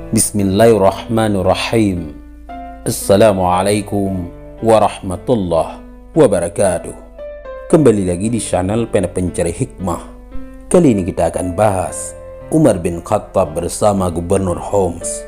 Bismillahirrahmanirrahim. Assalamualaikum warahmatullahi wabarakatuh. Kembali lagi di channel Pena Pencari Hikmah. Kali ini kita akan bahas Umar bin Khattab bersama Gubernur Homs.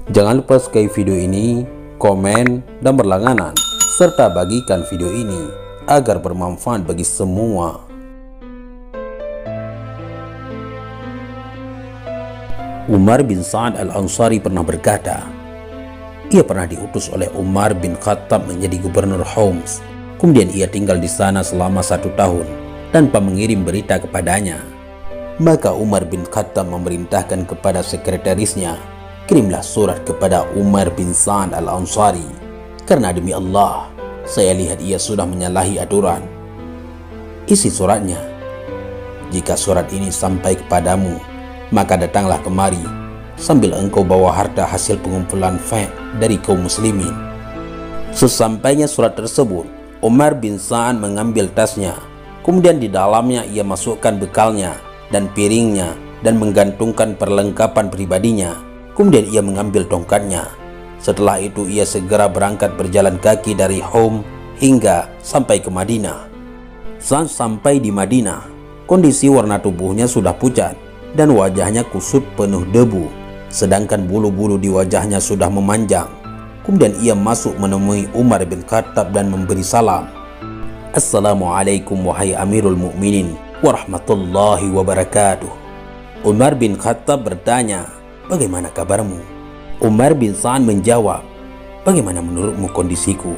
Jangan lupa subscribe video ini, komen, dan berlangganan, serta bagikan video ini agar bermanfaat bagi semua. Umar bin Sa'ad al-Ansari pernah berkata, ia pernah diutus oleh Umar bin Khattab menjadi gubernur Homs. Kemudian ia tinggal di sana selama 1 tahun tanpa mengirim berita kepadanya. Maka Umar bin Khattab memerintahkan kepada sekretarisnya, kirimlah surat kepada Umar bin Sa'ad al-Ansari, karena demi Allah, saya lihat ia sudah menyalahi aturan. Isi suratnya, jika surat ini sampai kepadamu, maka datanglah kemari sambil engkau bawa harta hasil pengumpulan fa' dari kaum muslimin. Sesampainya surat tersebut, Umar bin Sa'ad mengambil tasnya, kemudian di dalamnya ia masukkan bekalnya dan piringnya dan menggantungkan perlengkapan pribadinya. Kemudian ia mengambil tongkatnya. Setelah itu ia segera berangkat berjalan kaki dari Homs hingga sampai ke Madinah. Saat sampai di Madinah, kondisi warna tubuhnya sudah pucat dan wajahnya kusut penuh debu, sedangkan bulu-bulu di wajahnya sudah memanjang. Kemudian ia masuk menemui Umar bin Khattab dan memberi salam. Assalamualaikum wahai Amirul Mukminin warahmatullahi wabarakatuh. Umar bin Khattab bertanya, bagaimana kabarmu? Umar bin Sa'ad menjawab, bagaimana menurutmu kondisiku?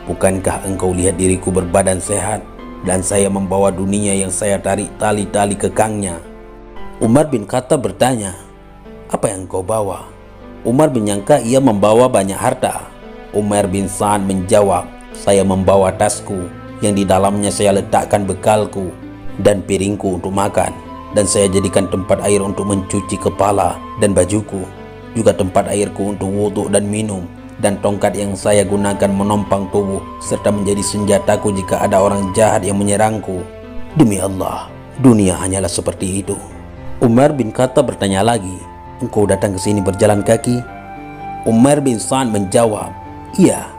Bukankah engkau lihat diriku berbadan sehat dan saya membawa dunia yang saya tarik tali-tali kekangnya? Umar bin Khattab bertanya, apa yang kau bawa? Umar menyangka ia membawa banyak harta. Umar bin Sa'ad menjawab, saya membawa tasku yang di dalamnya saya letakkan bekalku dan piringku untuk makan, dan saya jadikan tempat air untuk mencuci kepala dan bajuku, juga tempat airku untuk wudhu dan minum, dan tongkat yang saya gunakan menompang tubuh serta menjadi senjataku jika ada orang jahat yang menyerangku. Demi Allah, dunia hanyalah seperti itu. Umar bin Khattab bertanya lagi, engkau datang ke sini berjalan kaki? Umar bin Sa'ad menjawab, iya.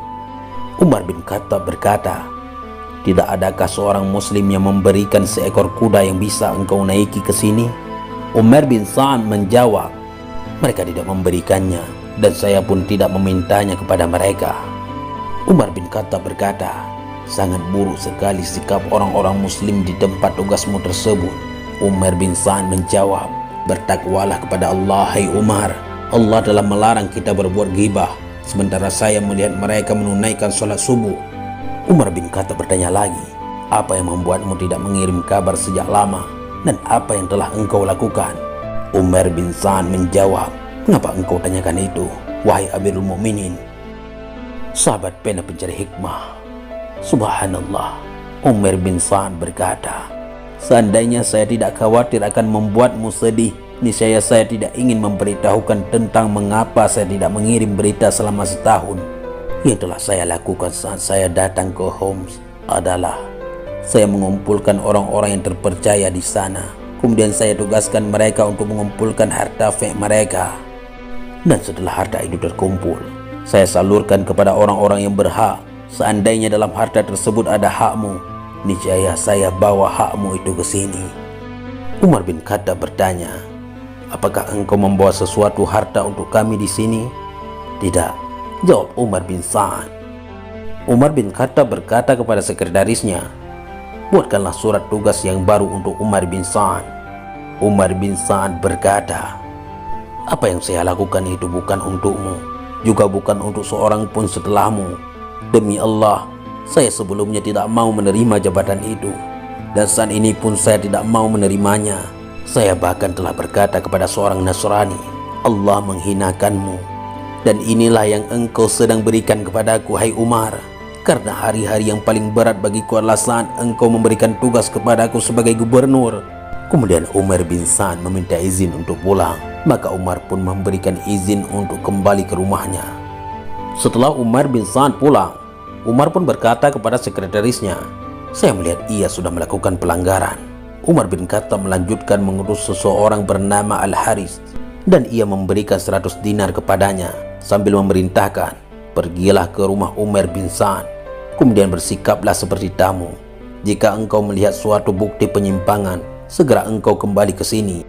Umar bin Khattab berkata, tidak adakah seorang muslim yang memberikan seekor kuda yang bisa engkau naiki ke sini? Umar bin Sa'ad menjawab, mereka tidak memberikannya dan saya pun tidak memintanya kepada mereka. Umar bin Khattab berkata, sangat buruk sekali sikap orang-orang muslim di tempat tugasmu tersebut. Umar bin Sa'ad menjawab, bertakwalah kepada Allah, hai Umar. Allah telah melarang kita berbuat ghibah, sementara saya melihat mereka menunaikan sholat subuh. Umar bin Khattab bertanya lagi, apa yang membuatmu tidak mengirim kabar sejak lama, dan apa yang telah engkau lakukan? Umar bin Sa'ad menjawab, mengapa engkau tanyakan itu, wahai Amirul Mukminin? Sahabat Pena Pencari Hikmah, subhanallah, Umar bin Sa'ad berkata, seandainya saya tidak khawatir akan membuatmu sedih, niscaya saya tidak ingin memberitahukan tentang mengapa saya tidak mengirim berita selama setahun. Yang telah saya lakukan saat saya datang ke Homs adalah saya mengumpulkan orang-orang yang terpercaya di sana. Kemudian saya tugaskan mereka untuk mengumpulkan harta fa' mereka. Dan setelah harta itu terkumpul, saya salurkan kepada orang-orang yang berhak. Seandainya dalam harta tersebut ada hakmu, niscaya saya bawa hakmu itu ke sini. Umar bin Khattab bertanya, apakah engkau membawa sesuatu harta untuk kami di sini? Tidak, jawab Umar bin Sa'ad. Umar bin Khattab berkata kepada sekretarisnya, buatkanlah surat tugas yang baru untuk Umar bin Sa'ad. Umar bin Sa'ad berkata, apa yang saya lakukan itu bukan untukmu, juga bukan untuk seorang pun setelahmu. Demi Allah, saya sebelumnya tidak mau menerima jabatan itu, dan saat ini pun saya tidak mau menerimanya. Saya bahkan telah berkata kepada seorang Nasrani, Allah menghinakanmu, dan inilah yang engkau sedang berikan kepadaku, hai Umar. Karena hari-hari yang paling berat bagiku adalah saat engkau memberikan tugas kepadaku sebagai gubernur. Kemudian Umar bin Sa'ad meminta izin untuk pulang, maka Umar pun memberikan izin untuk kembali ke rumahnya. Setelah Umar bin Sa'ad pulang, Umar pun berkata kepada sekretarisnya, saya melihat ia sudah melakukan pelanggaran. Umar bin Khattab melanjutkan mengutus seseorang bernama Al-Haris, dan ia memberikan 100 dinar kepadanya sambil memerintahkan, pergilah ke rumah Umar bin Sa'ad, kemudian bersikaplah seperti tamu. Jika engkau melihat suatu bukti penyimpangan, segera engkau kembali ke sini.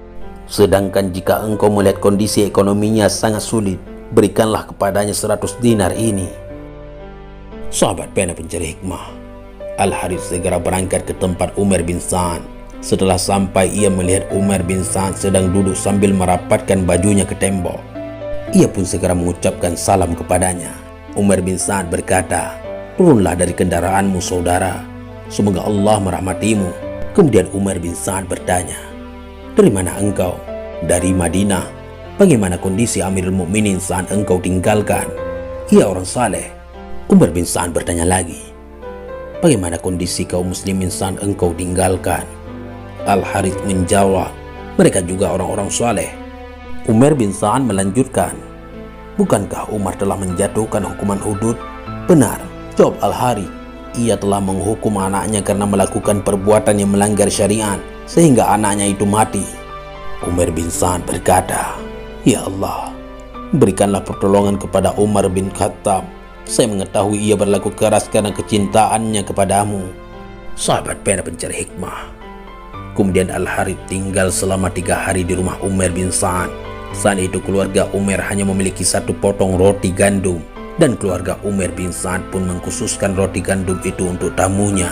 Sedangkan jika engkau melihat kondisi ekonominya sangat sulit, berikanlah kepadanya 100 dinar ini. Sahabat pena pencari hikmah, Al-Harits segera berangkat ke tempat Umar bin Sa'ad. Setelah sampai, ia melihat Umar bin Sa'ad sedang duduk sambil merapatkan bajunya ke tembok. Ia pun segera mengucapkan salam kepadanya. Umar bin Sa'ad berkata, turunlah dari kendaraanmu saudara, semoga Allah merahmatimu. Kemudian Umar bin Sa'ad bertanya, dari mana engkau? Dari Madinah. Bagaimana kondisi Amirul Mukminin saat engkau tinggalkan? Ia orang saleh. Umar bin Sa'ad bertanya lagi, bagaimana kondisi kaum muslimin saat engkau tinggalkan? Al-Harits menjawab, mereka juga orang-orang saleh. Umar bin Sa'ad melanjutkan, bukankah Umar telah menjatuhkan hukuman hudud? Benar, jawab Al-Harits, ia telah menghukum anaknya karena melakukan perbuatan yang melanggar syariat sehingga anaknya itu mati. Umar bin Sa'ad berkata, ya Allah, berikanlah pertolongan kepada Umar bin Khattab. Saya mengetahui ia berlaku keras karena kecintaannya kepadamu. Sahabat pena pencari hikmah, kemudian Al-Harits tinggal selama 3 hari di rumah Umar bin Sa'ad. Saat itu keluarga Umar hanya memiliki 1 potong roti gandum, dan keluarga Umar bin Sa'ad pun mengkhususkan roti gandum itu untuk tamunya.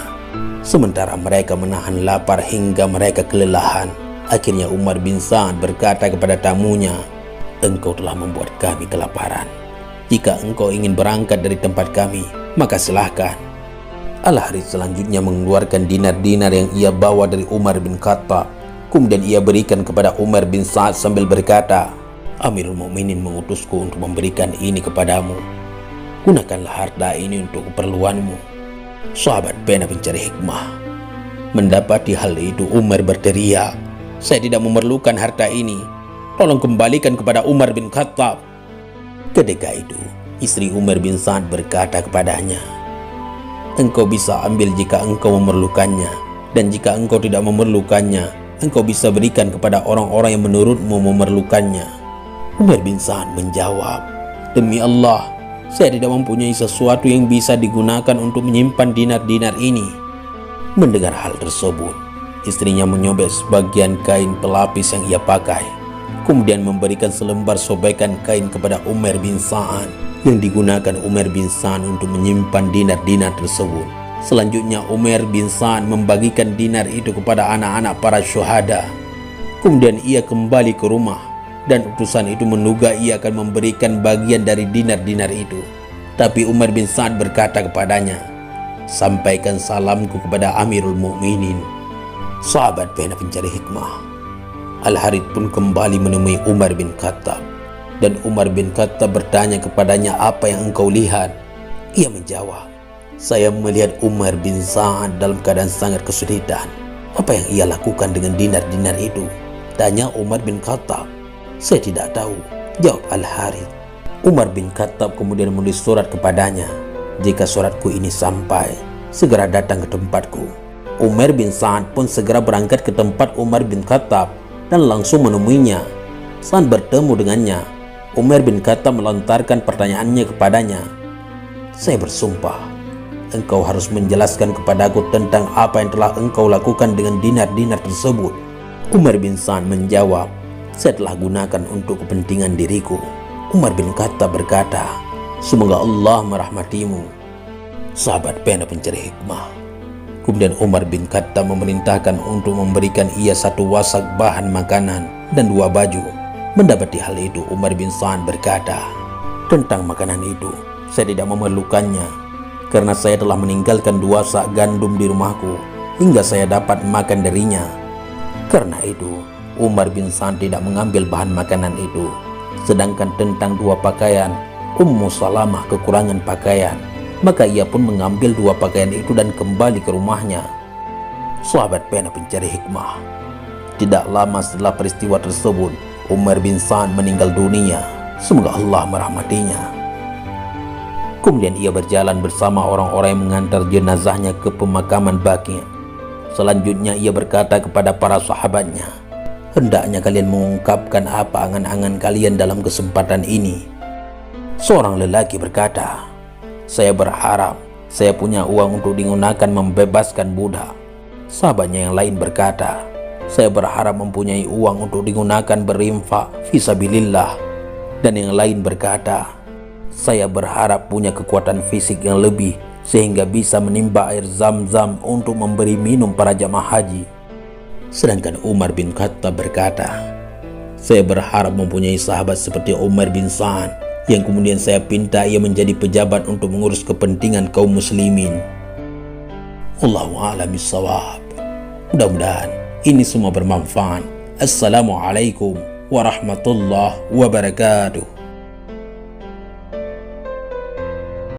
Sementara mereka menahan lapar hingga mereka kelelahan. Akhirnya Umar bin Sa'ad berkata kepada tamunya, engkau telah membuat kami kelaparan. Jika engkau ingin berangkat dari tempat kami, maka silahkan. Al-Harits selanjutnya mengeluarkan dinar-dinar yang ia bawa dari Umar bin Khattab. Kemudian ia berikan kepada Umar bin Sa'ad sambil berkata, Amirul Mukminin mengutusku untuk memberikan ini kepadamu. Gunakanlah harta ini untuk keperluanmu. Sahabat pena pencari hikmah, mendapati hal itu Umar berteriak, saya tidak memerlukan harta ini. Tolong kembalikan kepada Umar bin Khattab. Ketika itu, istri Umar bin Sa'ad berkata kepadanya, engkau bisa ambil jika engkau memerlukannya, dan jika engkau tidak memerlukannya, engkau bisa berikan kepada orang-orang yang menurutmu memerlukannya. Umar bin Sa'ad menjawab, demi Allah, saya tidak mempunyai sesuatu yang bisa digunakan untuk menyimpan dinar-dinar ini. Mendengar hal tersebut, istrinya menyobek sebagian kain pelapis yang ia pakai, kemudian memberikan selembar sobekan kain kepada Umar bin Sa'ad yang digunakan Umar bin Sa'ad untuk menyimpan dinar-dinar tersebut. Selanjutnya Umar bin Sa'ad membagikan dinar itu kepada anak-anak para syuhada. Kemudian ia kembali ke rumah, dan utusan itu menduga ia akan memberikan bagian dari dinar-dinar itu. Tapi Umar bin Sa'ad berkata kepadanya, sampaikan salamku kepada Amirul Mukminin. Sahabat pena pencari hikmah, Al-Harits pun kembali menemui Umar bin Khattab, dan Umar bin Khattab bertanya kepadanya, apa yang engkau lihat? Ia menjawab, saya melihat Umar bin Sa'ad dalam keadaan sangat kesulitan. Apa yang ia lakukan dengan dinar-dinar itu? Tanya Umar bin Khattab. Saya tidak tahu, jawab Al-Harits. Umar bin Khattab kemudian menulis surat kepadanya, jika suratku ini sampai, segera datang ke tempatku. Umar bin Sa'ad pun segera berangkat ke tempat Umar bin Khattab dan langsung menemuinya. Saat bertemu dengannya, Umar bin Khattab melontarkan pertanyaannya kepadanya, saya bersumpah, engkau harus menjelaskan kepadaku tentang apa yang telah engkau lakukan dengan dinar-dinar tersebut. Umar bin Sa'ad menjawab, saya telah gunakan untuk kepentingan diriku. Umar bin Khattab berkata, semoga Allah merahmatimu. Sahabat pena pencari hikmah, kemudian Umar bin Khattab memerintahkan untuk memberikan ia 1 wasak bahan makanan dan 2 baju. Mendapati hal itu, Umar bin Sa'ad berkata, tentang makanan itu, saya tidak memerlukannya, karena saya telah meninggalkan 2 sak gandum di rumahku, hingga saya dapat makan darinya. Karena itu, Umar bin Sa'ad tidak mengambil bahan makanan itu. Sedangkan tentang 2 pakaian, Ummu Salamah kekurangan pakaian, maka ia pun mengambil 2 pakaian itu dan kembali ke rumahnya. Sahabat pena pencari hikmah, tidak lama setelah peristiwa tersebut, Umar bin Sa'ad meninggal dunia. Semoga Allah merahmatinya. Kemudian ia berjalan bersama orang-orang yang mengantar jenazahnya ke pemakaman Baqi'. Selanjutnya ia berkata kepada para sahabatnya, "Hendaknya kalian mengungkapkan apa angan-angan kalian dalam kesempatan ini." Seorang lelaki berkata, "Saya berharap saya punya uang untuk digunakan membebaskan budak." Sahabatnya yang lain berkata, "Saya berharap mempunyai uang untuk digunakan berinfak fisabilillah." Dan yang lain berkata, "Saya berharap punya kekuatan fisik yang lebih sehingga bisa menimba air zam-zam untuk memberi minum para jamaah haji." Sedangkan Umar bin Khattab berkata, "Saya berharap mempunyai sahabat seperti Umar bin Sa'ad yang kemudian saya pinta ia menjadi pejabat untuk mengurus kepentingan kaum muslimin." Wallahu a'lam bishawab. Mudah-mudahan ini semua bermanfaat. Assalamualaikum warahmatullahi wabarakatuh.